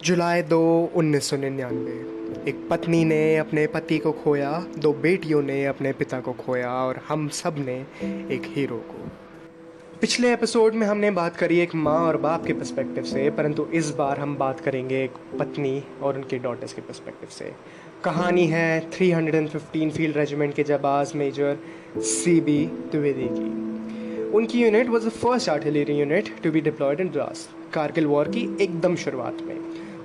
जुलाई 2 1999। एक पत्नी ने अपने पति को खोया, दो बेटियों ने अपने पिता को खोया और हम सब ने एक हीरो को। पिछले एपिसोड में हमने बात करी एक माँ और बाप के पर्सपेक्टिव से, परंतु इस बार हम बात करेंगे एक पत्नी और उनके डॉटर्स के पर्सपेक्टिव से। कहानी है 315 फील्ड रेजिमेंट के जाबाज मेजर सीबी द्विवेदी की। उनकी unit was the first artillery unit to be deployed in Dras, Kargil war की एकदम शुरुआत में।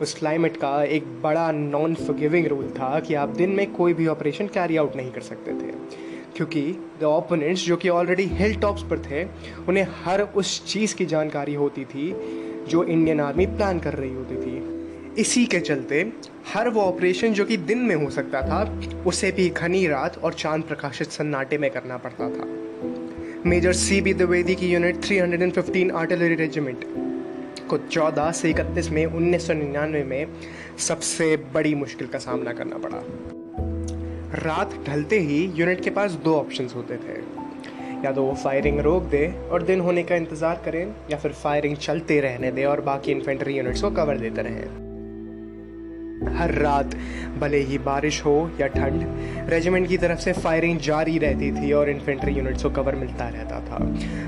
उस क्लाइमेट का एक बड़ा नॉन फॉरगिविंग रूल था कि आप दिन में कोई भी ऑपरेशन कैरी आउट नहीं कर सकते थे, क्योंकि द ओपोनेंट्स जो कि ऑलरेडी हिल टॉप्स पर थे, उन्हें हर उस चीज़ की जानकारी होती थी जो इंडियन आर्मी प्लान कर रही होती थी। इसी के चलते हर वो ऑपरेशन जो कि दिन में हो सकता था, उसे भी घनी रात और चांद प्रकाशित सन्नाटे में करना पड़ता था। मेजर सीबी द्विवेदी की यूनिट 315 आर्टिलरी रेजिमेंट को 14 से 31 मई 1999 में सबसे बड़ी मुश्किल का सामना करना पड़ा। रात ढलते ही यूनिट के पास दो ऑप्शंस होते थे, या तो वो फायरिंग रोक दे और दिन होने का इंतज़ार करें, या फिर फायरिंग चलते रहने दे और बाकी इन्फेंट्री यूनिट्स को कवर देते रहें। हर रात भले ही बारिश हो या ठंड, रेजिमेंट की तरफ से फायरिंग जारी रहती थी और इन्फेंट्री यूनिट्स को कवर मिलता रहता था।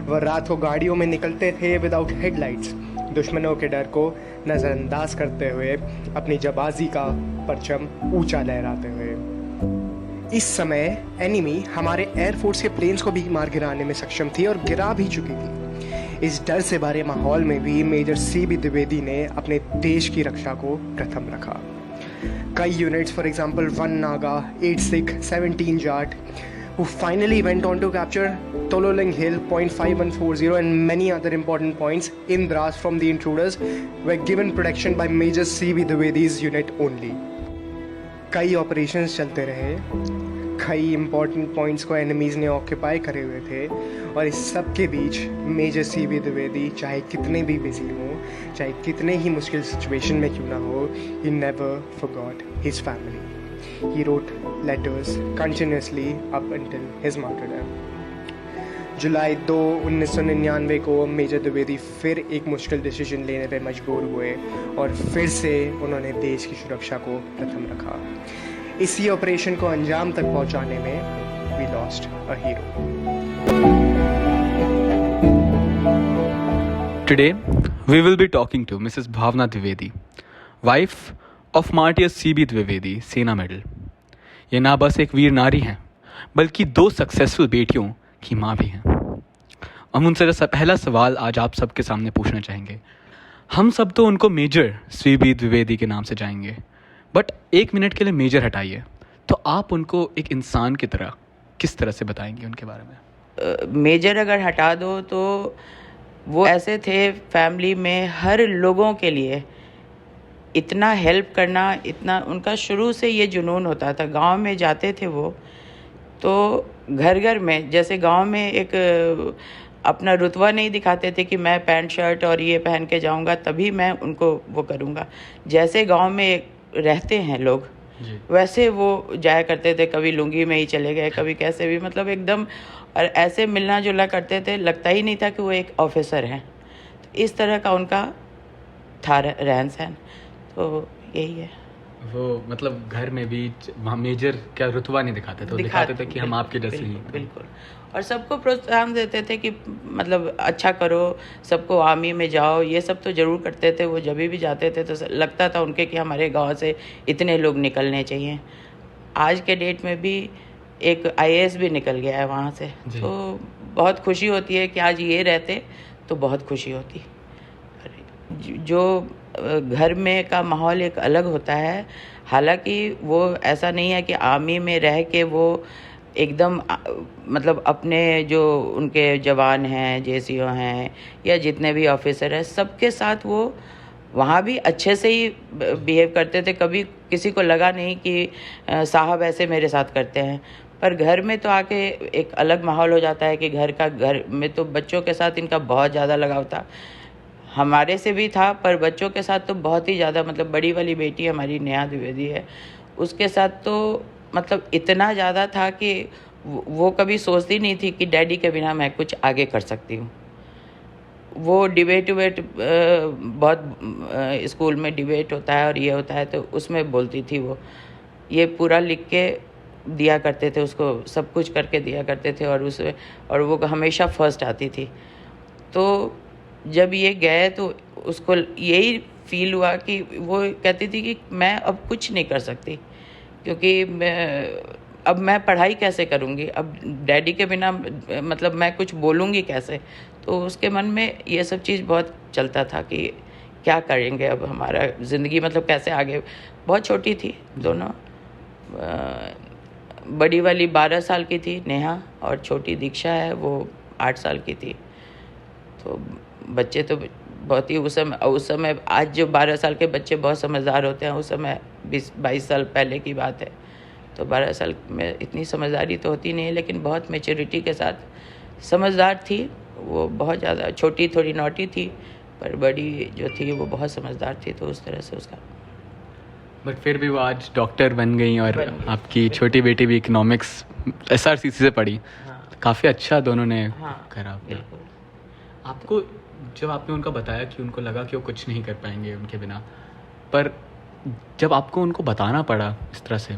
वह रात को गाड़ियों में निकलते थे विदाउट हेडलाइट्स, दुश्मनों के डर को नज़रअंदाज करते हुए, अपनी जाबाजी का परचम ऊंचा लहराते हुए। इस समय एनिमी हमारे एयरफोर्स के प्लेन्स को भी मार गिराने में सक्षम थी और गिरा भी चुकी थी। इस डर से भरे माहौल में भी मेजर सीबी द्विवेदी ने अपने देश की रक्षा को प्रथम रखा। कई units, for example 1 Naga, 8 Sikh, 17 Jat, who finally went on to capture Tololing Hill, Point 5140 and many other important points in Dras from the intruders, were given protection by Major C.B. Dwivedi's unit only. कई operations चलते रहे, कई important points को enemies ने occupy करे हुए थे, और इस सब के बीच मेजर सीबी द्विवेदी चाहे कितने भी बिजी हों, चाहे कितने ही मुश्किल सिचुएशन में क्यों ना हो, he never forgot his family. He wrote letters continuously up until his martyrdom. जुलाई 2 1999 को मेजर द्विवेदी फिर एक मुश्किल डिसीजन लेने पर मजबूर हुए और फिर से उन्होंने देश की सुरक्षा को प्रथम रखा। इसी ऑपरेशन को अंजाम तक पहुंचाने में we lost a hero. Today, we will be talking to Mrs. Bhavna Dwivedi, wife of Martyr C.B. Dwivedi, सेना मेडल। ये ना बस एक वीर नारी हैं, बल्कि दो सक्सेसफुल बेटियों की माँ भी हैं। हम उनसे पहला सवाल आज आप सबके सामने पूछना चाहेंगे। हम सब तो उनको मेजर सीबी द्विवेदी के नाम से जाएंगे, बट 1 मिनट के लिए मेजर हटाइए, तो आप उनको एक इंसान की तरह किस तरह से बताएंगे उनके बारे में? मेजर अगर हटा दो तो वो ऐसे थे, फैमिली में हर लोगों के लिए इतना हेल्प करना, इतना उनका शुरू से ये जुनून होता था। गांव में जाते थे वो, तो घर घर में, जैसे गांव में एक अपना रुतबा नहीं दिखाते थे कि मैं पैंट शर्ट और ये पहन के जाऊंगा तभी मैं उनको वो करूंगा। जैसे गांव में रहते हैं लोग, वैसे वो जाया करते थे। कभी लुंगी में ही चले गए, कभी कैसे भी, मतलब एकदम, और ऐसे मिलना जुलना करते थे, लगता ही नहीं था कि वो एक ऑफिसर हैं। तो इस तरह का उनका था रहन सहन, तो यही है। वो मतलब घर में भी वहाँ मेजर क्या रुतबा नहीं दिखाते थे, दिखाते थे कि हम आपके जैसे ही। बिल्कुल। और सबको प्रोत्साहन देते थे कि मतलब अच्छा करो, सबको आर्मी में जाओ, ये सब तो ज़रूर करते थे। वो जब भी जाते थे तो लगता था उनके कि हमारे गांव से इतने लोग निकलने चाहिए। आज के डेट में भी एक IAS भी निकल गया है वहाँ से, तो बहुत खुशी होती है कि आज ये रहते तो बहुत खुशी होती। जो घर में का माहौल एक अलग होता है। हालांकि वो ऐसा नहीं है कि आर्मी में रह के वो एकदम मतलब अपने जो उनके जवान हैं, JCO हैं, या जितने भी ऑफिसर हैं, सबके साथ वो वहाँ भी अच्छे से ही बिहेव करते थे। कभी किसी को लगा नहीं कि साहब ऐसे मेरे साथ करते हैं। पर घर में तो आके एक अलग माहौल हो जाता है कि घर में तो बच्चों के साथ इनका बहुत ज़्यादा लगाव था। हमारे से भी था, पर बच्चों के साथ तो बहुत ही ज़्यादा, मतलब बड़ी वाली बेटी हमारी नेहा द्विवेदी है, उसके साथ तो मतलब इतना ज़्यादा था कि वो कभी सोचती नहीं थी कि डैडी के बिना मैं कुछ आगे कर सकती हूँ। वो डिबेट विबेट बहुत स्कूल में डिबेट होता है और ये होता है, तो उसमें बोलती थी वो, ये पूरा लिख के दिया करते थे उसको, सब कुछ करके दिया करते थे और वो हमेशा फर्स्ट आती थी। तो जब ये गए तो उसको यही फील हुआ कि वो कहती थी कि मैं अब कुछ नहीं कर सकती, क्योंकि अब मैं पढ़ाई कैसे करूँगी, अब डैडी के बिना मतलब मैं कुछ बोलूँगी कैसे। तो उसके मन में ये सब चीज़ बहुत चलता था कि क्या करेंगे अब, हमारा ज़िंदगी मतलब कैसे आगे। बहुत छोटी थी दोनों, बड़ी वाली 12 साल की थी नेहा, और छोटी दीक्षा है वो 8 साल की थी। तो बच्चे तो बहुत ही उस समय आज जो 12 साल के बच्चे बहुत समझदार होते हैं, उस समय 20-22 साल पहले की बात है। तो 12 साल में इतनी समझदारी तो होती नहीं है, लेकिन बहुत मैच्योरिटी के साथ समझदार थी वो। बहुत ज़्यादा, छोटी थोड़ी नॉटी थी, पर बड़ी जो थी वो बहुत समझदार थी। तो उस तरह से उसका, बट फिर भी वो आज डॉक्टर बन गई, और बन गई। आपकी छोटी बेटी भी इकोनॉमिक्स SRCC से पढ़ी। हाँ काफ़ी अच्छा दोनों ने हाँ करा। बिल्कुल। आपको जब आपने उनको बताया कि उनको लगा कि वो कुछ नहीं कर पाएंगे उनके बिना, पर जब आपको उनको बताना पड़ा इस तरह से,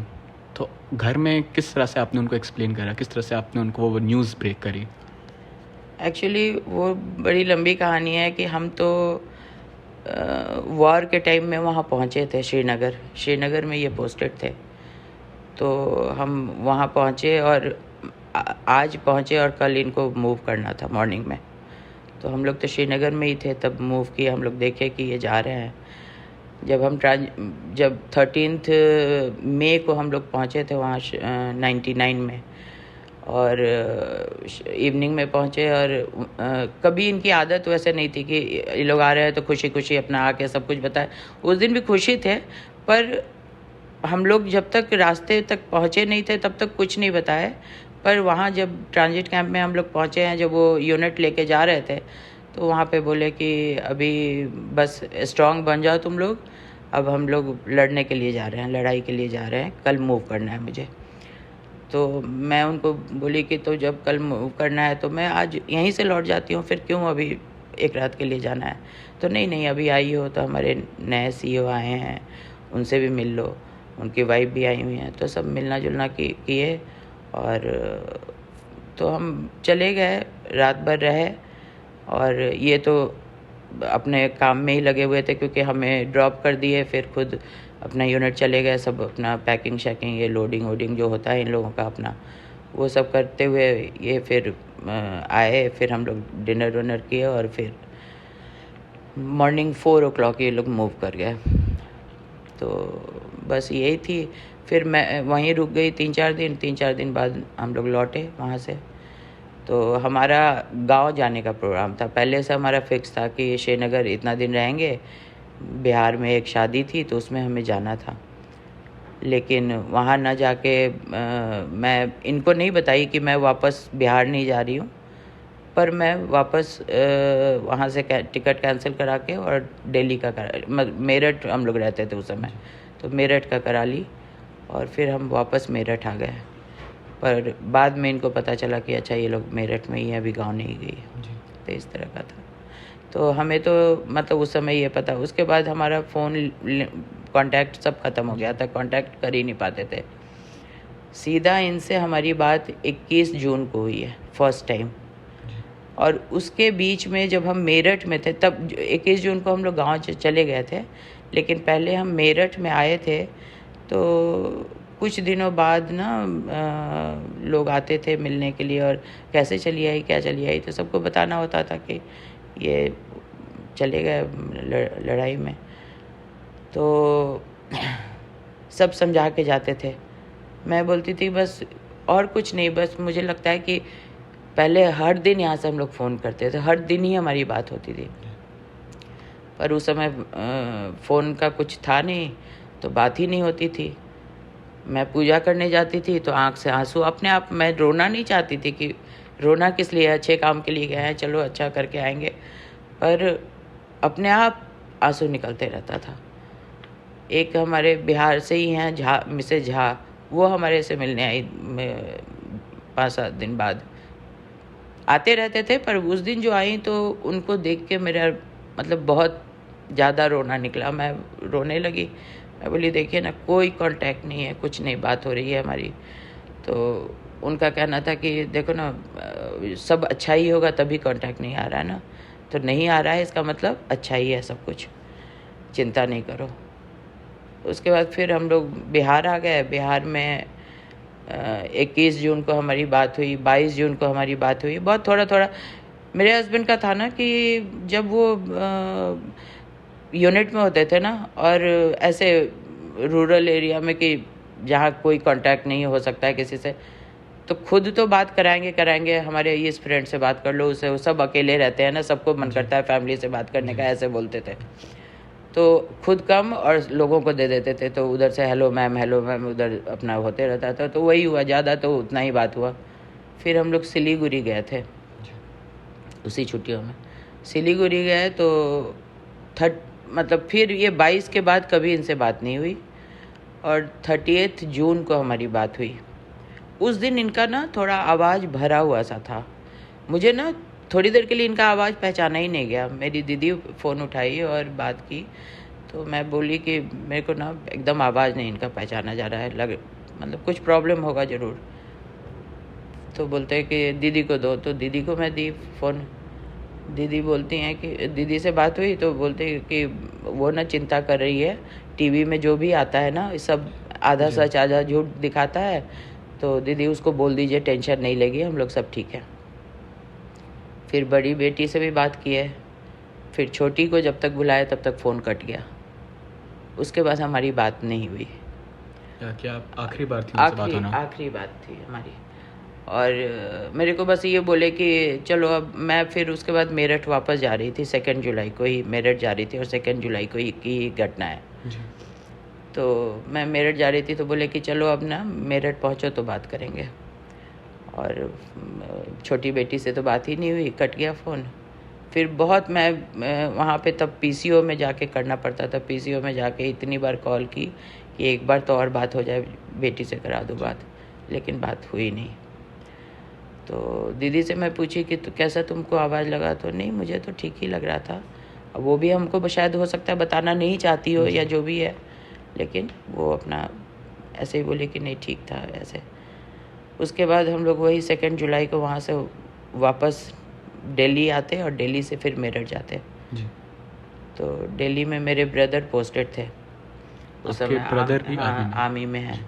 तो घर में किस तरह से आपने उनको एक्सप्लेन करा, किस तरह से आपने उनको वो न्यूज़ ब्रेक करी? एक्चुअली वो बड़ी लंबी कहानी है कि हम तो वॉर के टाइम में वहाँ पहुँचे थे, श्रीनगर में ये पोस्टेड थे। तो हम वहाँ पहुँचे और आज पहुँचे और कल इनको मूव करना था मॉर्निंग में। तो हम लोग तो श्रीनगर में ही थे तब मूव किया, हम लोग देखे कि ये जा रहे हैं। जब 13 मई को हम लोग पहुँचे थे वहाँ 99 में, और इवनिंग में पहुँचे। और कभी इनकी आदत वैसे नहीं थी कि ये लोग आ रहे हैं तो खुशी खुशी अपना आके सब कुछ बताए। उस दिन भी खुशी थे, पर हम लोग जब तक रास्ते तक पहुँचे नहीं थे तब तक कुछ नहीं बताए। पर वहाँ जब ट्रांजिट कैंप में हम लोग पहुँचे हैं, जब वो यूनिट लेके जा रहे थे, तो वहाँ पे बोले कि अभी बस स्ट्रांग बन जाओ तुम लोग, अब हम लोग लड़ने के लिए जा रहे हैं, लड़ाई के लिए जा रहे हैं, कल मूव करना है मुझे। तो मैं उनको बोली कि तो जब कल मूव करना है तो मैं आज यहीं से लौट जाती हूँ, फिर क्यों अभी एक रात के लिए जाना है। तो नहीं अभी आई हो तो हमारे नए CEO आए हैं, उनसे भी मिल लो, उनकी वाइफ भी आई हुई हैं, तो सब मिलना जुलना किए। और तो हम चले गए, रात भर रहे। और ये तो अपने काम में ही लगे हुए थे क्योंकि हमें ड्रॉप कर दिए, फिर खुद अपना यूनिट चले गए, सब अपना पैकिंग शैकिंग, ये लोडिंग वोडिंग जो होता है इन लोगों का अपना, वो सब करते हुए ये फिर आए। फिर हम लोग डिनर विनर किए और फिर मॉर्निंग 4 o'clock ये लोग मूव कर गए। तो बस यही थी। फिर मैं वहीं रुक गई 3-4 दिन बाद हम लोग लौटे वहाँ से। तो हमारा गांव जाने का प्रोग्राम था, पहले से हमारा फिक्स था कि श्रीनगर इतना दिन रहेंगे, बिहार में एक शादी थी तो उसमें हमें जाना था। लेकिन वहाँ ना जाके मैं इनको नहीं बताई कि मैं वापस बिहार नहीं जा रही हूँ, पर मैं वापस वहाँ से टिकट कैंसिल करा के और दिल्ली का मेरठ हम लोग रहते थे उस समय, तो मेरठ का करा ली और फिर हम वापस मेरठ आ गए। पर बाद में इनको पता चला कि अच्छा ये लोग मेरठ में ही हैं, अभी गाँव नहीं गई है। तो इस तरह का था। तो हमें तो मतलब उस समय ये पता, उसके बाद हमारा फ़ोन कांटेक्ट सब ख़त्म हो गया था, कांटेक्ट कर ही नहीं पाते थे। सीधा इनसे हमारी बात 21 जून को हुई है फर्स्ट टाइम। और उसके बीच में जब हम मेरठ में थे तब 21 जून को हम लोग गाँव चले गए थे, लेकिन पहले हम मेरठ में आए थे। तो कुछ दिनों बाद ना लोग आते थे मिलने के लिए, और कैसे चली आई क्या चली आई, तो सबको बताना होता था कि ये चले गए लड़ाई में। तो सब समझा के जाते थे। मैं बोलती थी बस और कुछ नहीं, बस मुझे लगता है कि पहले हर दिन यहाँ से हम लोग फ़ोन करते थे, हर दिन ही हमारी बात होती थी। पर उस समय फ़ोन का कुछ था नहीं तो बात ही नहीं होती थी। मैं पूजा करने जाती थी तो आँख से आंसू अपने आप, मैं रोना नहीं चाहती थी कि रोना किस लिए, अच्छे काम के लिए गए हैं, चलो अच्छा करके आएंगे, पर अपने आप आंसू निकलते रहता था। एक हमारे बिहार से ही हैं झा, मिसेज झा, वो हमारे से मिलने आई 5-7 दिन बाद। आते रहते थे, पर उस दिन जो आई तो उनको देख के मेरा मतलब बहुत ज़्यादा रोना निकला। मैं रोने लगी। मैं बोली देखिए ना, कोई कांटेक्ट नहीं है, कुछ नहीं बात हो रही है हमारी। तो उनका कहना था कि देखो ना, सब अच्छा ही होगा तभी कांटेक्ट नहीं आ रहा है ना, तो नहीं आ रहा है इसका मतलब अच्छा ही है सब कुछ, चिंता नहीं करो। उसके बाद फिर हम लोग बिहार आ गए। बिहार में 21 जून को हमारी बात हुई, 22 जून को हमारी बात हुई। बहुत थोड़ा थोड़ा मेरे हस्बैंड का था ना कि जब वो यूनिट में होते थे ना, और ऐसे रूरल एरिया में कि जहाँ कोई कांटेक्ट नहीं हो सकता है किसी से, तो खुद तो बात कराएंगे हमारे इस फ्रेंड से बात कर लो, उससे, वो सब अकेले रहते हैं ना, सबको मन करता है फैमिली से बात करने का, ऐसे बोलते थे। तो खुद कम और लोगों को दे देते थे, तो उधर से हेलो मैम उधर अपना होते रहता था। तो वही हुआ, ज़्यादा तो उतना ही बात हुआ। फिर हम लोग सिलीगुड़ी गए थे उसी छुट्टियों में। सिलीगुड़ी गए तो मतलब फिर ये 22 के बाद कभी इनसे बात नहीं हुई, और 30 जून को हमारी बात हुई। उस दिन इनका ना थोड़ा आवाज़ भरा हुआ सा था। मुझे ना थोड़ी देर के लिए इनका आवाज़ पहचाना ही नहीं गया। मेरी दीदी फ़ोन उठाई और बात की, तो मैं बोली कि मेरे को ना एकदम आवाज़ नहीं इनका पहचाना जा रहा है, मतलब कुछ प्रॉब्लम होगा ज़रूर। तो बोलते हैं कि दीदी को दो, तो दीदी को मैं दी फ़ोन। दीदी बोलती हैं कि दीदी से बात हुई तो बोलते हैं कि वो ना चिंता कर रही है, टीवी में जो भी आता है ना सब आधा सच आधा झूठ दिखाता है, तो दीदी उसको बोल दीजिए, टेंशन नहीं लेगी, हम लोग सब ठीक है। फिर बड़ी बेटी से भी बात की है। फिर छोटी को जब तक बुलाया तब तक फ़ोन कट गया। उसके बाद हमारी बात नहीं हुई। क्या आखिरी बार थी उनसे बात होना? आखिरी बात थी हमारी। और मेरे को बस ये बोले कि चलो अब मैं, फिर उसके बाद मेरठ वापस जा रही थी। 2 जुलाई को ही मेरठ जा रही थी, और 2 जुलाई को ही की घटना है जी। तो मैं मेरठ जा रही थी, तो बोले कि चलो अब ना मेरठ पहुँचो तो बात करेंगे। और छोटी बेटी से तो बात ही नहीं हुई, कट गया फ़ोन। फिर बहुत मैं वहाँ पे तब पीसीओ में जाके करना पड़ता था। पीसीओ में जाके इतनी बार कॉल की कि एक बार तो और बात हो जाए, बेटी से करा दो बात, लेकिन बात हुई नहीं। तो दीदी से मैं पूछी कि तो कैसा तुमको आवाज़ लगा, तो नहीं मुझे तो ठीक ही लग रहा था। अब वो भी हमको शायद हो सकता है बताना नहीं चाहती हो या जो भी है, लेकिन वो अपना ऐसे ही बोली कि नहीं ठीक था ऐसे। उसके बाद हम लोग वही 2 जुलाई को वहाँ से वापस दिल्ली आते, और दिल्ली से फिर मेरठ जाते। जी। तो दिल्ली में मेरे ब्रदर पोस्टेड थे उस समय। ब्रदर भी आर्मी में हैं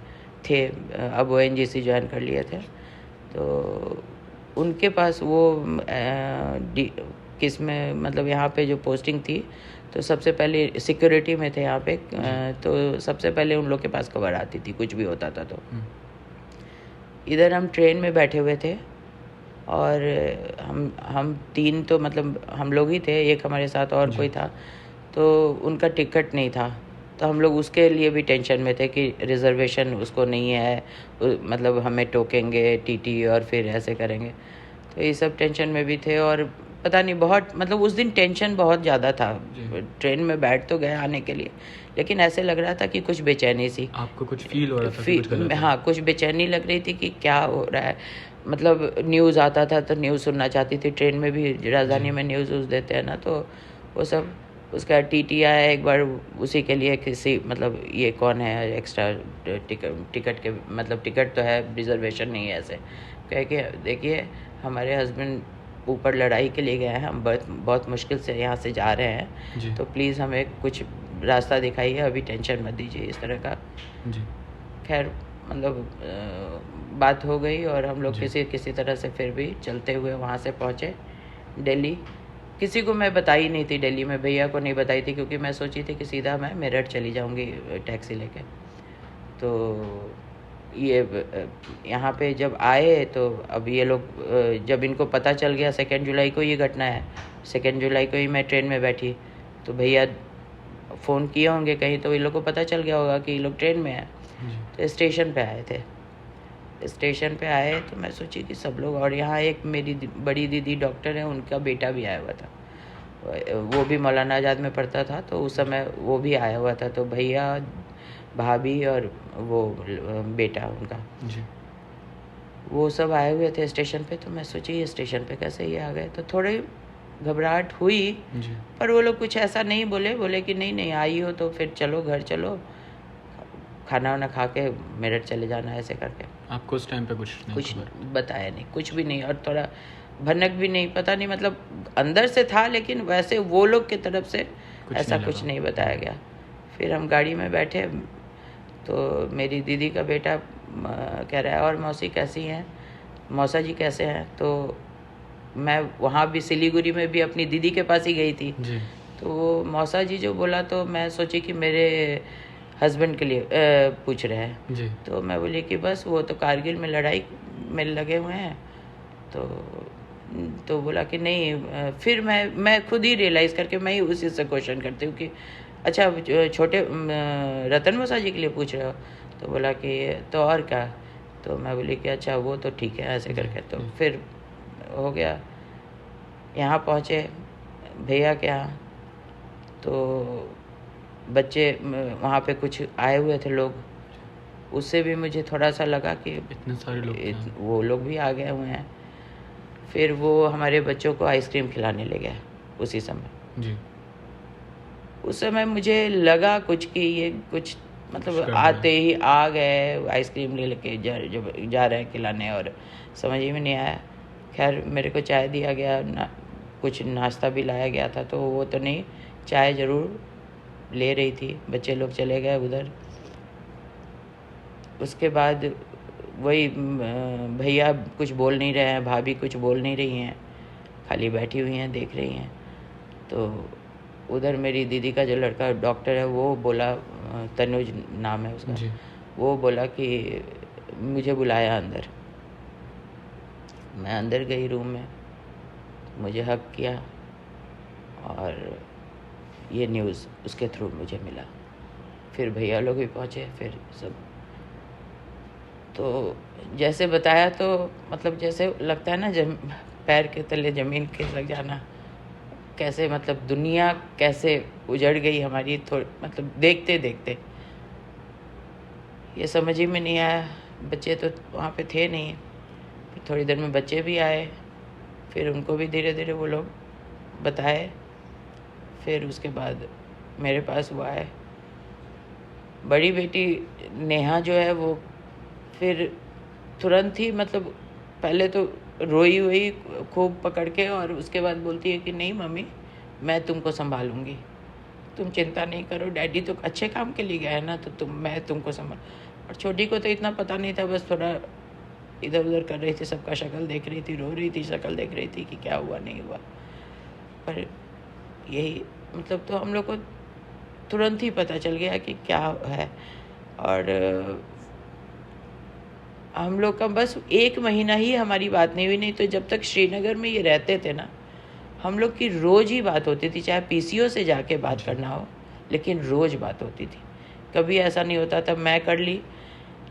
थे, अब वो एनजीसी ज्वाइन कर लिए थे। तो उनके पास वो किस में मतलब यहाँ पे जो पोस्टिंग थी, तो सबसे पहले सिक्योरिटी में थे यहाँ पे। तो सबसे पहले उन लोग के पास खबर आती थी कुछ भी होता था। तो इधर हम ट्रेन में बैठे हुए थे, और हम 3 तो मतलब हम लोग ही थे, एक हमारे साथ और कोई था, तो उनका टिकट नहीं था। तो हम लोग उसके लिए भी टेंशन में थे कि रिज़र्वेशन उसको नहीं है, मतलब हमें टोकेंगे टीटी और फिर ऐसे करेंगे। तो ये सब टेंशन में भी थे, और पता नहीं बहुत मतलब उस दिन टेंशन बहुत ज़्यादा था। ट्रेन में बैठ तो गए आने के लिए, लेकिन ऐसे लग रहा था कि कुछ बेचैनी सी। आपको कुछ फील हो रहा था कि कुछ गलत है? हाँ, कुछ बेचैनी लग रही थी कि क्या हो रहा है। मतलब न्यूज़ आता था तो न्यूज़ सुनना चाहती थी। ट्रेन में भी राजधानी में न्यूज़ देते हैं ना, तो वो सब। उसका टीटी आया एक बार, उसी के लिए किसी मतलब ये कौन है एक्स्ट्रा टिकट के मतलब टिकट तो है, रिजर्वेशन नहीं है, ऐसे कह के देखिए हमारे हस्बैंड ऊपर लड़ाई के लिए गए हैं, हम बहुत मुश्किल से यहाँ से जा रहे हैं, तो प्लीज़ हमें कुछ रास्ता दिखाइए, अभी टेंशन मत दीजिए, इस तरह का। जी। खैर मतलब बात हो गई, और हम लोग किसी तरह से फिर भी चलते हुए वहाँ से पहुँचे दिल्ली। किसी को मैं बताई नहीं थी दिल्ली में, भैया को नहीं बताई थी, क्योंकि मैं सोची थी कि सीधा मैं मेरठ चली जाऊँगी टैक्सी लेके। तो ये यहाँ पे जब आए तो अब ये लोग जब इनको पता चल गया 2 जुलाई को ये घटना है, 2 जुलाई को ही मैं ट्रेन में बैठी, तो भैया फ़ोन किए होंगे कहीं, तो ये लोग को पता चल गया होगा कि ये लोग ट्रेन में हैं। तो स्टेशन पे आए थे। स्टेशन पे आए तो मैं सोची कि सब लोग, और यहाँ एक मेरी बड़ी दीदी डॉक्टर है, उनका बेटा भी आया हुआ था, वो भी मौलाना आज़ाद में पढ़ता था, तो उस समय वो भी आया हुआ था। तो भैया, भाभी और वो बेटा उनका, वो सब आए हुए थे स्टेशन पे, तो मैं सोची ये स्टेशन पे कैसे ये आ गए, तो थोड़ी घबराहट हुई। जी। पर वो लोग कुछ ऐसा नहीं बोले, बोले कि नहीं नहीं आई हो तो फिर चलो घर चलो, खाना वाना खा के मेरठ चले जाना, ऐसे करके। आपको उस टाइम पे कुछ नहीं कुछ खबर? बताया नहीं, कुछ भी नहीं, और थोड़ा भनक भी नहीं, पता नहीं मतलब अंदर से था, लेकिन वैसे वो लोग की तरफ से ऐसा नहीं कुछ लगा। नहीं बताया गया। फिर हम गाड़ी में बैठे तो मेरी दीदी का बेटा कह रहा है और मौसी कैसी हैं, मौसा जी कैसे हैं। तो मैं वहाँ भी सिलीगुड़ी में भी अपनी दीदी के पास ही गई थी, जी। तो वो मौसा जी जो बोला तो मैं सोची कि मेरे हस्बैंड के लिए पूछ रहे हैं। जी। तो मैं बोली कि बस वो तो कारगिल में लड़ाई में लगे हुए हैं। तो बोला कि नहीं। फिर मैं खुद ही रियलाइज़ करके मैं ही उसी से क्वेश्चन करती हूँ कि अच्छा छोटे रतन मौसा जी के लिए पूछ रहे हो। तो बोला कि तो और क्या। तो मैं बोली कि अच्छा वो तो ठीक है, ऐसे करके। तो फिर हो गया, यहाँ पहुँचे भैया के यहाँ, तो बच्चे वहाँ पे कुछ आए हुए थे लोग, उससे भी मुझे थोड़ा सा लगा कि इतने सारे लोग थे। वो लोग भी आ गए हुए हैं। फिर वो हमारे बच्चों को आइसक्रीम खिलाने ले गया उसी समय। जी। उस समय मुझे लगा कुछ कि ये कुछ मतलब कर रहे आते ही आ गए आइसक्रीम ले लेके जा रहे हैं खिलाने, और समझ ही में नहीं आया। खैर मेरे को चाय दिया गया, कुछ नाश्ता भी लाया गया था, तो वो तो नहीं, चाय ज़रूर ले रही थी। बच्चे लोग चले गए उधर। उसके बाद वही भैया कुछ बोल नहीं रहे हैं, भाभी कुछ बोल नहीं रही हैं, खाली बैठी हुई हैं, देख रही हैं। तो उधर मेरी दीदी का जो लड़का डॉक्टर है वो बोला, तनुज नाम है उसका, जी। वो बोला कि मुझे बुलाया अंदर। मैं अंदर गई रूम में, मुझे हक किया, और ये न्यूज़ उसके थ्रू मुझे मिला। फिर भैया लोग भी पहुँचे, फिर सब। तो जैसे बताया तो मतलब जैसे लगता है ना, पैर के तले ज़मीन खिसक जाना, कैसे मतलब दुनिया कैसे उजड़ गई हमारी, मतलब देखते देखते। ये समझ ही में नहीं आया, बच्चे तो वहाँ पे थे नहीं। फिर थोड़ी देर में बच्चे भी आए, फिर उनको भी धीरे धीरे वो लोग बताए। फिर उसके बाद मेरे पास वो आए। बड़ी बेटी नेहा जो है वो फिर तुरंत ही मतलब पहले तो रोई हुई खूब पकड़ के, और उसके बाद बोलती है कि नहीं मम्मी मैं तुमको संभालूंगी, तुम चिंता नहीं करो, डैडी तो अच्छे काम के लिए गए हैं ना, तो मैं तुमको संभाल। और छोटी को तो इतना पता नहीं था, बस थोड़ा इधर उधर कर रही थी, सबका शक्ल देख रही थी, रो रही थी, शक्ल देख रही थी कि क्या हुआ नहीं हुआ। पर यही मतलब तो हम लोग को तुरंत ही पता चल गया कि क्या है। और हम लोग का बस 1 महीना ही हमारी बात नहीं हुई, नहीं तो जब तक श्रीनगर में ये रहते थे ना, हम लोग की रोज़ ही बात होती थी, चाहे पीसीओ से जाके बात करना हो, लेकिन रोज़ बात होती थी। कभी ऐसा नहीं होता था मैं कर ली,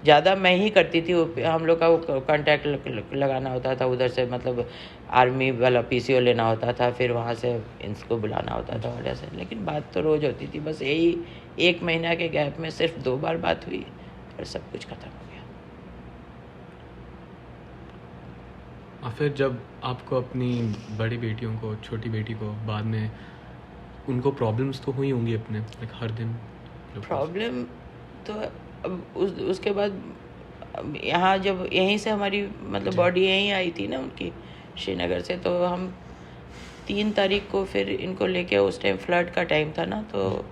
ज़्यादा मैं ही करती थी। हम लोग का वो कॉन्टैक्ट लगाना होता था उधर से, मतलब आर्मी वाला पीसीओ लेना होता था, फिर वहाँ से इनको बुलाना होता था और ऐसे। लेकिन बात तो रोज़ होती थी। बस यही 1 महीना के गैप में सिर्फ 2 बार बात हुई और सब कुछ ख़त्म हो गया। और फिर जब आपको अपनी बड़ी बेटियों को, छोटी बेटी को बाद में, उनको प्रॉब्लम्स तो हुई होंगी अपने, लाइक हर दिन प्रॉब्लम तो अब उसके बाद यहाँ जब यहीं से हमारी मतलब बॉडी यहीं आई थी ना उनकी, श्रीनगर से, तो हम 3 तारीख को फिर इनको लेके, उस टाइम फ्लड का टाइम था ना, तो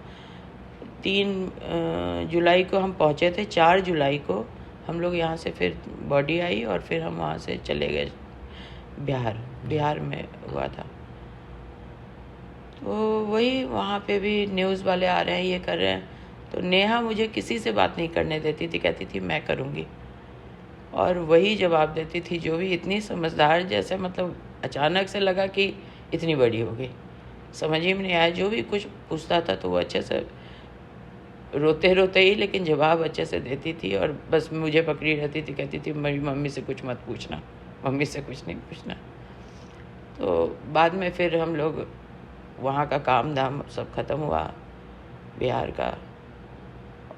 3 जुलाई को हम पहुँचे थे। 4 जुलाई को हम लोग यहाँ से फिर बॉडी आई, और फिर हम वहाँ से चले गए बिहार में हुआ था। तो वही वहाँ पे भी न्यूज़ वाले आ रहे हैं, ये कर रहे हैं। तो नेहा मुझे किसी से बात नहीं करने देती थी, कहती थी मैं करूँगी, और वही जवाब देती थी जो भी। इतनी समझदार, जैसे मतलब अचानक से लगा कि इतनी बड़ी हो गई, समझ ही में नहीं आया। जो भी कुछ पूछता था तो वो अच्छे से रोते रोते ही, लेकिन जवाब अच्छे से देती थी, और बस मुझे पकड़ी रहती थी, कहती थी मेरी मम्मी से कुछ मत पूछना, मम्मी से कुछ नहीं पूछना। तो बाद में फिर हम लोग वहाँ का काम धाम सब ख़त्म हुआ बिहार का,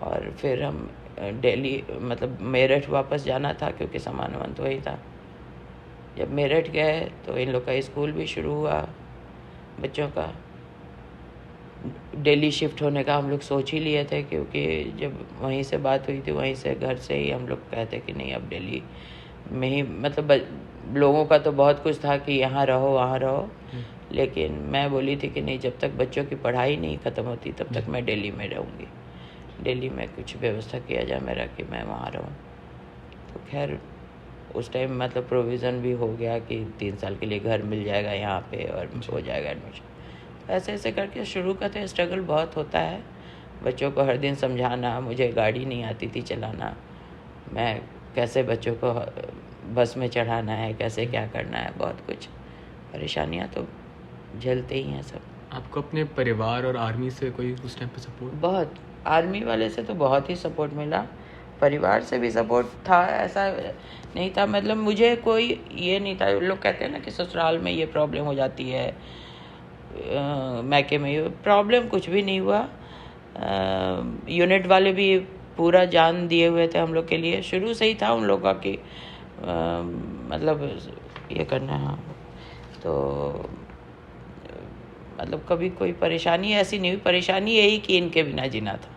और फिर हम दिल्ली मतलब मेरठ वापस जाना था क्योंकि सामान वामान तो वही था। जब मेरठ गए तो इन लोग का स्कूल भी शुरू हुआ बच्चों का। दिल्ली शिफ्ट होने का हम लोग सोच ही लिए थे क्योंकि जब वहीं से बात हुई थी, वहीं से घर से ही हम लोग कहते कि नहीं अब दिल्ली में ही, मतलब लोगों का तो बहुत कुछ था कि यहाँ रहो वहाँ रहो, लेकिन मैं बोली थी कि नहीं, जब तक बच्चों की पढ़ाई नहीं ख़त्म होती तब तक मैं दिल्ली में रहूँगी। दिल्ली में कुछ व्यवस्था किया जाए मेरा कि मैं वहाँ रहूँ। तो खैर उस टाइम मतलब प्रोविज़न भी हो गया कि 3 साल के लिए घर मिल जाएगा यहाँ पे और हो जाएगा एडमिशन। ऐसे ऐसे करके शुरू का तो स्ट्रगल बहुत होता है। बच्चों को हर दिन समझाना, मुझे गाड़ी नहीं आती थी चलाना, मैं कैसे बच्चों को बस में चढ़ाना है, कैसे क्या करना है, बहुत कुछ परेशानियाँ तो झेलते ही हैं सब। आपको अपने परिवार और आर्मी से कोई उस टाइम पे सपोर्ट? बहुत, आर्मी वाले से तो बहुत ही सपोर्ट मिला, परिवार से भी सपोर्ट था, ऐसा नहीं था, मतलब मुझे कोई ये नहीं था। लोग कहते हैं ना कि ससुराल में ये प्रॉब्लम हो जाती है, मैके में ये प्रॉब्लम कुछ भी नहीं हुआ। यूनिट वाले भी पूरा जान दिए हुए थे हम लोग के लिए, शुरू से ही था उन लोगों का कि मतलब ये करना है। तो मतलब कभी कोई परेशानी ऐसी नहीं हुई। परेशानी यही कि इनके बिना जीना था,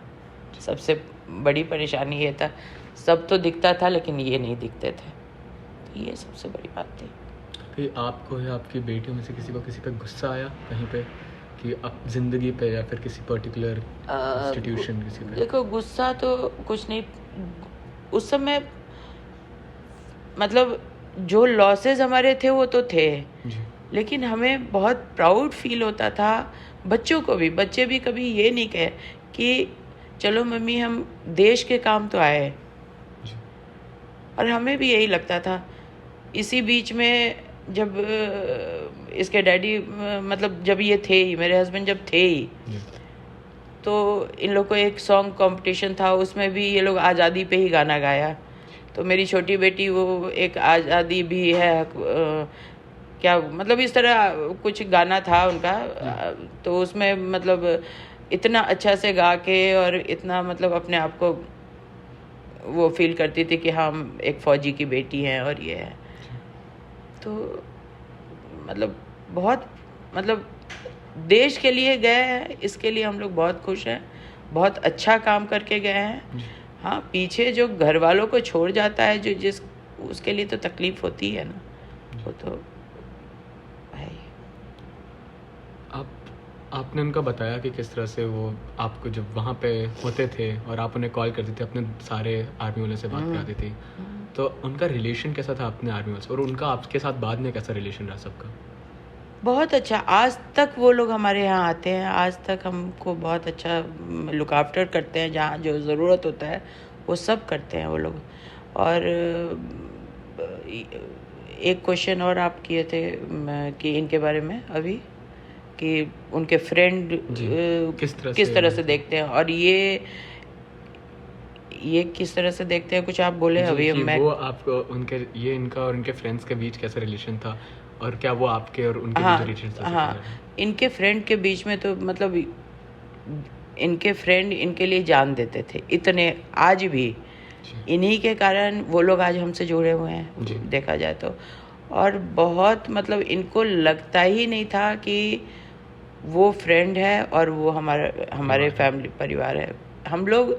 सबसे बड़ी परेशानी ये था। सब तो दिखता था लेकिन ये नहीं दिखते थे, तो ये सबसे बड़ी बात थी। फिर आपको या आपकी बेटियों में से किसी पे गुस्सा आया कहीं पे कि अब ज़िंदगी पे या फिर किसी पर्टिकुलर इंस्टीट्यूशन किसी पे? देखो गुस्सा तो कुछ नहीं, उस समय मतलब जो लॉसेस हमारे थे वो तो थे जी। लेकिन हमें बहुत प्राउड फील होता था। बच्चों को भी, बच्चे भी कभी ये नहीं कहे कि चलो मम्मी हम देश के काम तो आए, जी। और हमें भी यही लगता था। इसी बीच में जब इसके डैडी मतलब जब ये थे ही, मेरे हस्बैंड जब थे ही, जी। तो इन लोग को एक सॉन्ग कंपटीशन था, उसमें भी ये लोग आज़ादी पे ही गाना गाया। तो मेरी छोटी बेटी वो एक आज़ादी भी है क्या मतलब इस तरह कुछ गाना था उनका, तो उसमें मतलब इतना अच्छा से गा के और इतना मतलब अपने आप को वो फील करती थी कि हम एक फ़ौजी की बेटी हैं और ये है। तो मतलब बहुत मतलब देश के लिए गए हैं, इसके लिए हम लोग बहुत खुश हैं, बहुत अच्छा काम करके गए हैं। हाँ, पीछे जो घर वालों को छोड़ जाता है जो जिस उसके लिए तो तकलीफ़ होती है ना, वो तो है ही। आपने उनका बताया कि किस तरह से वो आपको जब वहाँ पे होते थे और आप उन्हें कॉल करते थे, अपने सारे आर्मी वालों से बात कराती थी, तो उनका रिलेशन कैसा था अपने आर्मी वालों से, और उनका आपके साथ बाद में कैसा रिलेशन रहा सबका? बहुत अच्छा, आज तक वो लोग हमारे यहाँ आते हैं, आज तक हमको बहुत अच्छा लुक आफ्टर करते हैं, जहाँ जो ज़रूरत होता है वो सब करते हैं वो लोग। और एक क्वेश्चन और आप किए थे कि इनके बारे में अभी कि उनके फ्रेंड किस तरह से देखते हैं, और ये किस तरह से देखते हैं, कुछ आप बोले अभी। मैं वो आपको उनके ये इनका और इनके फ्रेंड्स के बीच कैसा रिलेशन था, और क्या वो आपके और उनके बीच रिलेशन था? हाँ, इनके फ्रेंड के बीच में तो मतलब इनके फ्रेंड इनके लिए जान देते थे, इतने आज भी इन्हीं के कारण वो लोग आज हमसे जुड़े हुए हैं देखा जाए तो। और बहुत मतलब इनको लगता ही नहीं था कि वो फ्रेंड है और वो हमारे फैमिली परिवार है। हम लोग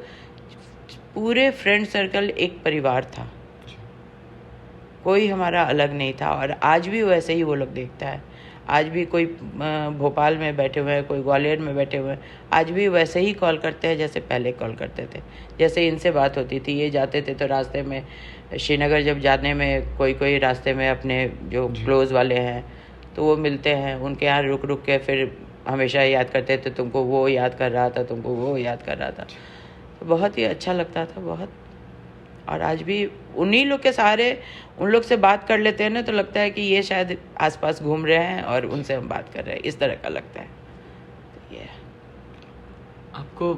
पूरे फ्रेंड सर्कल एक परिवार था, कोई हमारा अलग नहीं था। और आज भी वैसे ही वो लोग देखता है। आज भी कोई भोपाल में बैठे हुए हैं, कोई ग्वालियर में बैठे हुए हैं, आज भी वैसे ही कॉल करते हैं जैसे पहले कॉल करते थे। जैसे इनसे बात होती थी, ये जाते थे तो रास्ते में श्रीनगर जब जाने में कोई रास्ते में अपने जो क्लोज़ वाले हैं तो वो मिलते हैं, उनके यहाँ रुक रुक के फिर हमेशा याद करते थे, तुमको वो याद कर रहा था, तुमको वो याद कर रहा था। तो बहुत ही अच्छा लगता था, बहुत। और आज भी उन्हीं लोग के सहारे उन लोग से बात कर लेते हैं ना, तो लगता है कि ये शायद आसपास घूम रहे हैं और उनसे हम बात कर रहे हैं, इस तरह का लगता है। तो ये आपको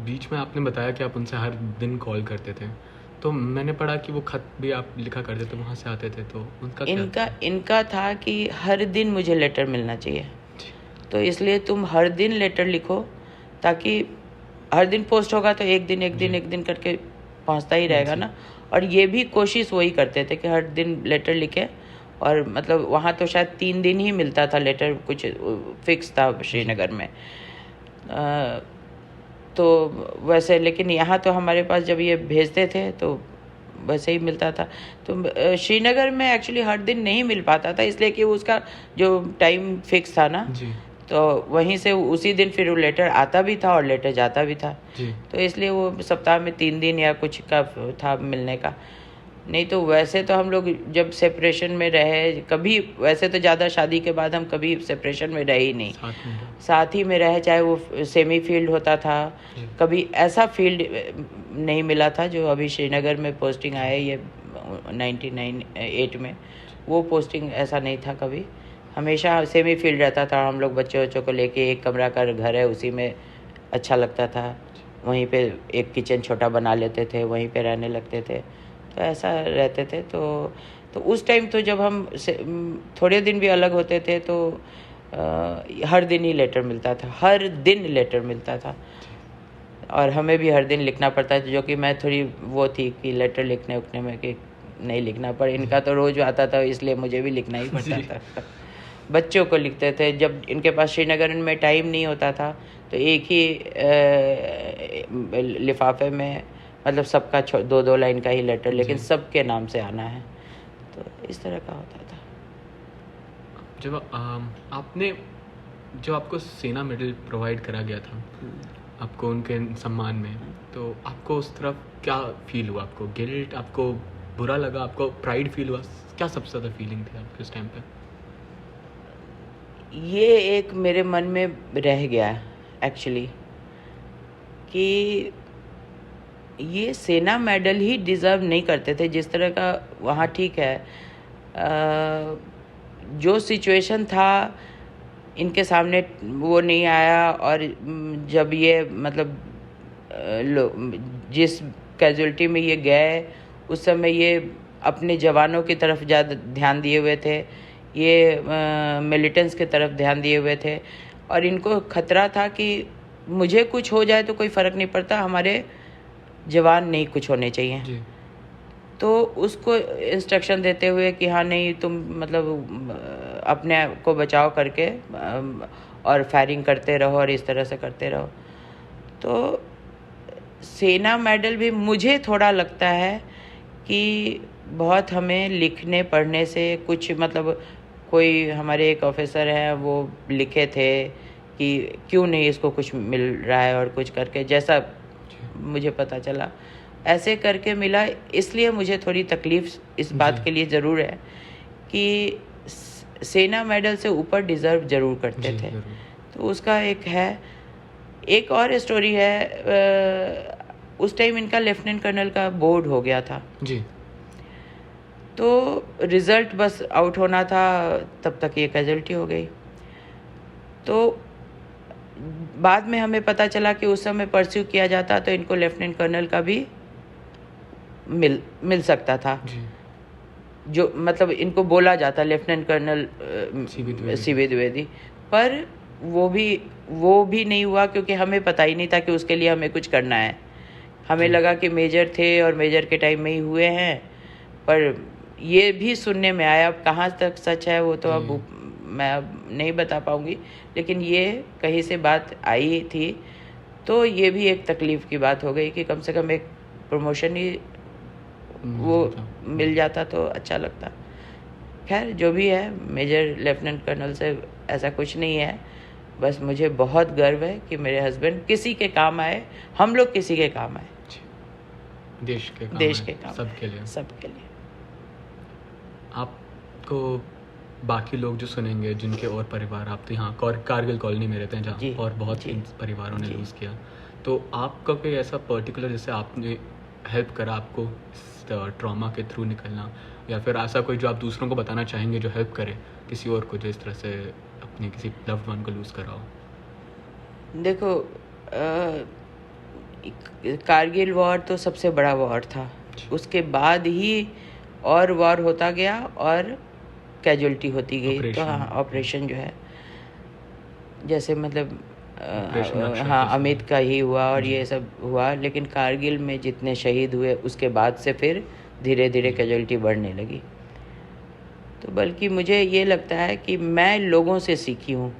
बीच में आपने बताया कि आप उनसे हर दिन कॉल करते थे, तो मैंने पढ़ा कि वो खत भी आप लिखा करते थे, वहाँ से आते थे, तो उनका क्या? इनका था कि हर दिन मुझे लेटर मिलना चाहिए, तो इसलिए तुम हर दिन लेटर लिखो, ताकि हर दिन पोस्ट होगा तो एक दिन करके पहुंचता ही रहेगा ना। और ये भी कोशिश वही करते थे कि हर दिन लेटर लिखे, और मतलब वहाँ तो शायद 3 दिन ही मिलता था लेटर, कुछ फिक्स था श्रीनगर में। तो वैसे लेकिन यहाँ तो हमारे पास जब ये भेजते थे तो वैसे ही मिलता था। तो श्रीनगर में एक्चुअली हर दिन नहीं मिल पाता था, इसलिए कि उसका जो टाइम फिक्स था ना, जी तो वहीं से उसी दिन फिर वो लेटर आता भी था और लेटर जाता भी था। जी तो इसलिए वो सप्ताह में 3 दिन या कुछ का था मिलने का। नहीं तो वैसे तो हम लोग जब सेपरेशन में रहे कभी, वैसे तो ज़्यादा शादी के बाद हम कभी सेपरेशन में रहे ही नहीं, साथ में रहो। साथ ही में रहे, चाहे वो सेमी फील्ड होता था, कभी ऐसा फील्ड नहीं मिला था जो अभी श्रीनगर में पोस्टिंग आए ये 1998 में, वो पोस्टिंग ऐसा नहीं था कभी। हमेशा सेमी फील्ड रहता था, हम लोग बच्चों बच्चों को लेके, एक कमरा का घर है उसी में अच्छा लगता था, वहीं पे एक किचन छोटा बना लेते थे, वहीं पे रहने लगते थे, तो ऐसा रहते थे। तो उस टाइम तो जब हम थोड़े दिन भी अलग होते थे तो हर दिन ही लेटर मिलता था, हर दिन लेटर मिलता था, और हमें भी हर दिन लिखना पड़ता था, जो कि मैं थोड़ी वो थी कि लेटर लिखने उखने में कि नहीं लिखना, पर इनका तो रोज़ आता था इसलिए मुझे भी लिखना ही पड़ता था। बच्चों को लिखते थे, जब इनके पास श्रीनगर में टाइम नहीं होता था तो एक ही लिफाफे में मतलब सबका 2-2 लाइन का ही लेटर, लेकिन सबके नाम से आना है, तो इस तरह का होता था। जब आपने जो आपको सेना मेडल प्रोवाइड करा गया था आपको उनके सम्मान में, तो आपको उस तरफ क्या फील हुआ? आपको गिल्ट, आपको बुरा लगा, आपको प्राइड फील हुआ? क्या सबसे ज़्यादा फीलिंग थी आपके उस टाइम पे? ये एक मेरे मन में रह गया एक्चुअली कि ये सेना मेडल ही डिज़र्व नहीं करते थे जिस तरह का वहाँ। ठीक है, जो सिचुएशन था इनके सामने वो नहीं आया, और जब ये मतलब जिस कैजुअलिटी में ये गए उस समय ये अपने जवानों की तरफ ज़्यादा ध्यान दिए हुए थे, ये मिलिटेंट्स की तरफ ध्यान दिए हुए थे, और इनको खतरा था कि मुझे कुछ हो जाए तो कोई फ़र्क नहीं पड़ता, हमारे जवान नहीं कुछ होने चाहिए जी। तो उसको इंस्ट्रक्शन देते हुए कि हाँ नहीं तुम मतलब अपने को बचाव करके और फायरिंग करते रहो और इस तरह से करते रहो। तो सेना मेडल भी मुझे थोड़ा लगता है कि बहुत हमें लिखने पढ़ने से कुछ मतलब, कोई हमारे एक ऑफिसर हैं वो लिखे थे कि क्यों नहीं इसको कुछ मिल रहा है, और कुछ करके जैसा मुझे पता चला ऐसे करके मिला, इसलिए मुझे थोड़ी तकलीफ इस बात के लिए ज़रूर है कि सेना मेडल से ऊपर डिज़र्व ज़रूर करते थे। तो उसका एक है, एक और स्टोरी है, उस टाइम इनका लेफ्टिनेंट कर्नल का बोर्ड हो गया था जी। तो रिज़ल्ट बस आउट होना था, तब तक ये कैजुअल्टी हो गई। तो बाद में हमें पता चला कि उस समय परस्यू किया जाता तो इनको लेफ्टिनेंट कर्नल का भी मिल सकता था जी। जो मतलब इनको बोला जाता लेफ्टिनेंट कर्नल सीबी द्विवेदी, पर वो भी नहीं हुआ क्योंकि हमें पता ही नहीं था कि उसके लिए हमें कुछ करना है। हमें लगा कि मेजर थे और मेजर के टाइम में ही हुए हैं, पर ये भी सुनने में आया, अब कहाँ तक सच है वो तो अब मैं अब नहीं बता पाऊँगी, लेकिन ये कहीं से बात आई थी, तो ये भी एक तकलीफ़ की बात हो गई कि कम से कम एक प्रमोशन ही वो मिल जाता तो अच्छा लगता। खैर जो भी है, मेजर लेफ्टिनेंट कर्नल से ऐसा कुछ नहीं है, बस मुझे बहुत गर्व है कि मेरे हस्बैंड किसी के काम आए, हम लोग किसी के काम आए, देश के काम, सबके लिए। आपको बाकी लोग जो सुनेंगे जिनके और परिवार, आप तो यहाँ कारगिल कॉलोनी में रहते हैं जहाँ और बहुत परिवारों ने लूज़ किया, तो आपका कोई ऐसा पर्टिकुलर जैसे आपने हेल्प करा आपको ट्रॉमा के थ्रू निकलना, या फिर ऐसा कोई जो आप दूसरों को बताना चाहेंगे जो हेल्प करे किसी और को जो इस तरह से अपने किसी लव्ड वन को लूज़ करा हो? देखो कारगिल वॉर तो सबसे बड़ा वॉर था, उसके बाद ही और वॉर होता गया और कैजुअलिटी होती गई। तो हाँ, ऑपरेशन जो है जैसे मतलब हाँ अमित का ही हुआ और ये सब हुआ, लेकिन कारगिल में जितने शहीद हुए उसके बाद से फिर धीरे धीरे कैजुअलिटी बढ़ने लगी। तो बल्कि मुझे ये लगता है कि मैं लोगों से सीखी हूँ,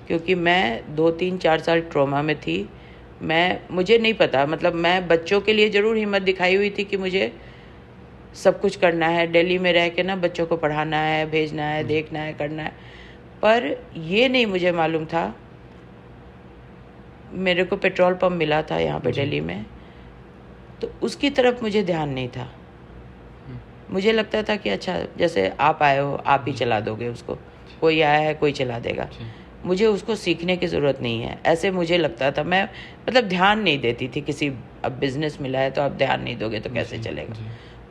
क्योंकि मैं 2-3-4 साल ट्रॉमा में थी। मुझे नहीं पता, मतलब मैं बच्चों के लिए ज़रूर हिम्मत दिखाई हुई थी कि मुझे सब कुछ करना है, दिल्ली में रह के ना बच्चों को पढ़ाना है, भेजना है, देखना है, करना है। पर ये नहीं मुझे मालूम था, मेरे को पेट्रोल पंप मिला था यहाँ पे दिल्ली में, तो उसकी तरफ मुझे ध्यान नहीं था। मुझे लगता था कि अच्छा जैसे आप आए हो आप ही चला दोगे उसको, कोई आया है कोई चला देगा, मुझे उसको सीखने की ज़रूरत नहीं है, ऐसे मुझे लगता था। मैं मतलब ध्यान नहीं देती थी किसी, अब बिज़नेस मिला है तो आप ध्यान नहीं दोगे तो कैसे चलेगा।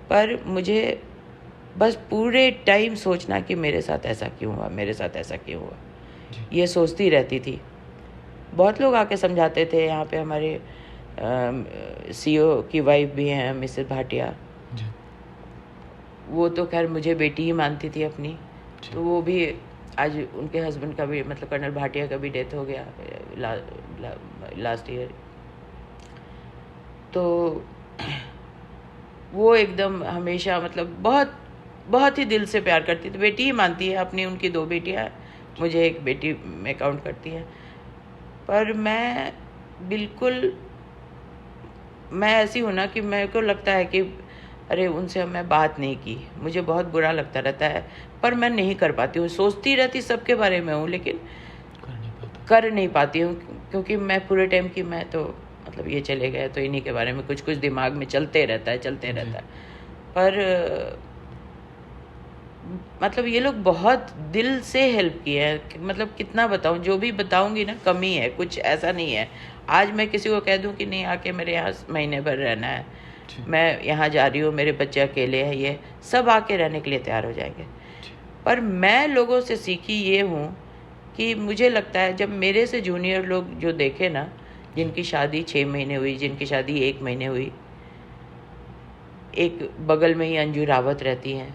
पर मुझे बस पूरे टाइम सोचना कि मेरे साथ ऐसा क्यों हुआ, मेरे साथ ऐसा क्यों हुआ, ये सोचती रहती थी। बहुत लोग आके समझाते थे, यहाँ पे हमारे CEO की वाइफ भी हैं मिसेस भाटिया, वो तो खैर मुझे बेटी ही मानती थी अपनी, तो वो भी आज उनके हस्बैंड का भी मतलब कर्नल भाटिया का भी डेथ हो गया लास्ट ईयर। तो वो एकदम हमेशा मतलब बहुत बहुत ही दिल से प्यार करती थी, बेटी ही मानती है अपनी, उनकी 2 बेटियां, मुझे एक बेटी में काउंट करती है। पर मैं बिल्कुल, मैं ऐसी हूँ ना कि मेरे को लगता है कि अरे उनसे मैं बात नहीं की, मुझे बहुत बुरा लगता रहता है, पर मैं नहीं कर पाती हूँ। सोचती रहती सबके बारे में हूँ, लेकिन कर नहीं पाती हूँ, क्योंकि मैं पूरे टाइम की मैं तो मतलब ये चले गए तो इन्हीं के बारे में कुछ कुछ दिमाग में चलते रहता है। पर मतलब ये लोग बहुत दिल से हेल्प किए हैं, मतलब कितना बताऊँ, जो भी बताऊँगी ना कमी है, कुछ ऐसा नहीं है। आज मैं किसी को कह दूँ कि नहीं आके मेरे यहाँ महीने भर रहना है, मैं यहाँ जा रही हूँ, मेरे बच्चे अकेले हैं, ये सब आके रहने के लिए तैयार हो जाएंगे। पर मैं लोगों से सीखी ये हूँ कि मुझे लगता है जब मेरे से जूनियर लोग जो देखे ना, जिनकी शादी 6 महीने हुई, जिनकी शादी 1 महीने हुई, एक बगल में ही अंजू रावत रहती हैं,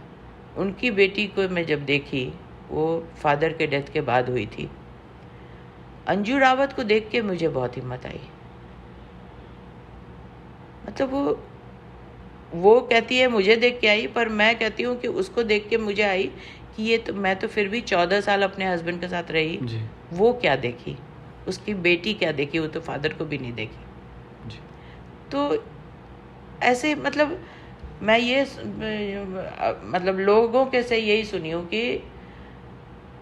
उनकी बेटी को मैं जब देखी, वो फादर के डेथ के बाद हुई थी, अंजू रावत को देख के मुझे बहुत हिम्मत आई। मतलब वो कहती है मुझे देख के आई, पर मैं कहती हूँ कि उसको देख के मुझे आई कि ये तो मैं तो फिर भी 14 साल अपने हस्बैंड के साथ रही जी। वो क्या देखी, उसकी बेटी क्या देखी, वो तो फादर को भी नहीं देखी जी। तो ऐसे मतलब मैं ये मतलब लोगों के से यही सुनी हूँ कि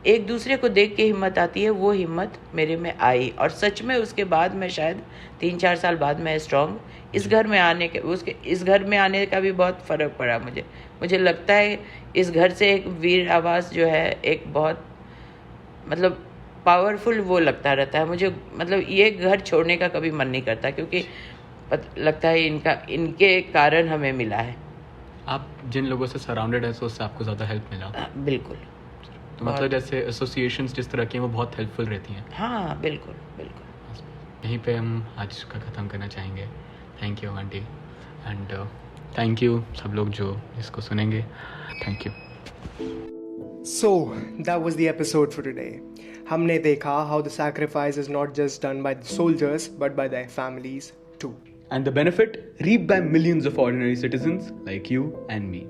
एक दूसरे को देख के हिम्मत आती है, वो हिम्मत मेरे में आई, और सच में उसके बाद मैं शायद 3-4 साल बाद मैं स्ट्रॉन्ग इस घर में आने के, उसके इस घर में आने का भी बहुत फ़र्क पड़ा मुझे लगता है इस घर से एक वीर आवाज़ जो है, एक बहुत मतलब पावरफुल वो लगता रहता है मुझे। मतलब ये घर छोड़ने का कभी मन नहीं करता, क्योंकि लगता है इनके कारण हमें मिला है। आप जिन लोगों से सराउंडेड है तो उससे आपको ज़्यादा हेल्प मिला? बिल्कुल। तो मतलब जैसे एसोसिएशंस जिस तरह की हैं वो बहुत हेल्पफुल रहती हैं। हाँ बिल्कुल। यहीं पे हम आज का ख़त्म करना चाहेंगे। Thank you aunty, and thank you सब लोग जो इसको सुनेंगे। Thank you. So that was the episode for today. हमने देखा how the sacrifice is not just done by the soldiers but by their families too. And the benefit reaped by millions of ordinary citizens like you and me.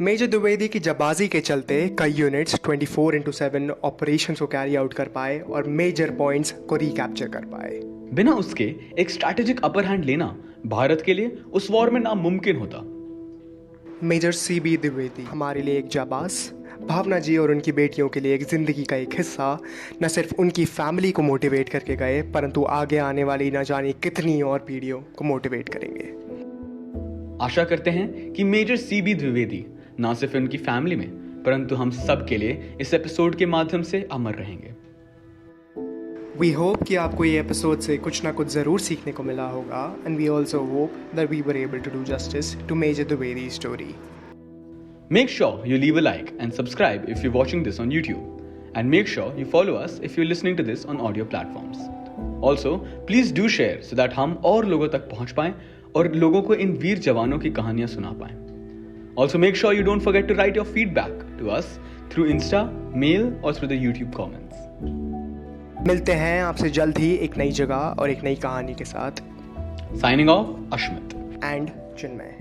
Major Dwivedi की जाबाजी के चलते कई units 24/7 operations को carry out कर पाए और major points को रिकैप्चर कर पाए। बिना उसके एक स्ट्रैटेजिक अपर हैंड लेना भारत के लिए उस वॉर में नामुमकिन होता। मेजर CB द्विवेदी हमारे लिए एक जाबाज, भावना जी और उनकी बेटियों के लिए एक ज़िंदगी का एक हिस्सा, न सिर्फ उनकी फैमिली को मोटिवेट करके गए, परंतु आगे आने वाली न जाने कितनी और पीढ़ियों को मोटिवेट करेंगे। आशा करते हैं कि मेजर CB द्विवेदी ना सिर्फ उनकी फैमिली में परंतु हम सब के लिए इस एपिसोड के माध्यम से अमर रहेंगे। We hope कि आपको ये एपिसोड से कुछ ना कुछ ज़रूर सीखने को मिला होगा, and we also hope that we were able to do justice to Major Dwivedi's story. Make sure you leave a like and subscribe if you're watching this on YouTube, and make sure you follow us if you're listening to this on audio platforms. Also, please do share so that हम और लोगों तक पहुंच पाएं और लोगों को इन वीर जवानों की कहानियां सुना पाएं। Also, make sure you don't forget to write your feedback to us through Insta, mail, or through the YouTube comments. मिलते हैं आपसे जल्द ही एक नई जगह और एक नई कहानी के साथ। Signing off, Ashmit and Chinmay.